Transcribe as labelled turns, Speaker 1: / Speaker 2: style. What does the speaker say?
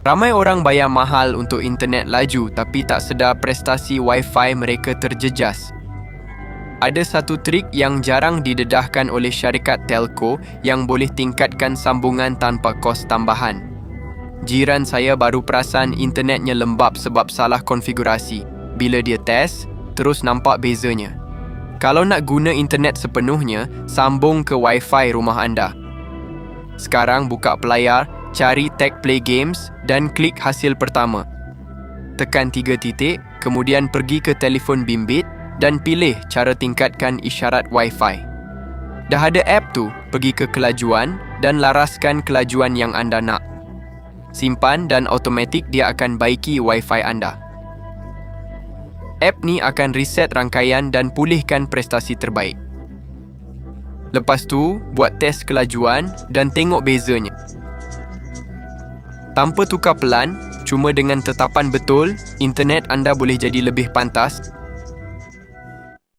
Speaker 1: Ramai orang bayar mahal untuk internet laju tapi tak sedar prestasi Wi-Fi mereka terjejas. Ada satu trik yang jarang didedahkan oleh syarikat telco yang boleh tingkatkan sambungan tanpa kos tambahan. Jiran saya baru perasan internetnya lembab sebab salah konfigurasi. Bila dia test, terus nampak bezanya. Kalau nak guna internet sepenuhnya, sambung ke Wi-Fi rumah anda. Sekarang buka pelayar, cari tag Play Games dan klik hasil pertama. Tekan 3 titik, kemudian pergi ke telefon bimbit dan pilih cara tingkatkan isyarat Wi-Fi. Dah ada app tu, pergi ke kelajuan dan laraskan kelajuan yang anda nak. Simpan dan automatik dia akan baiki Wi-Fi anda. App ni akan reset rangkaian dan pulihkan prestasi terbaik. Lepas tu, buat test kelajuan dan tengok bezanya. Tanpa tukar pelan, cuma dengan tetapan betul, internet anda boleh jadi lebih pantas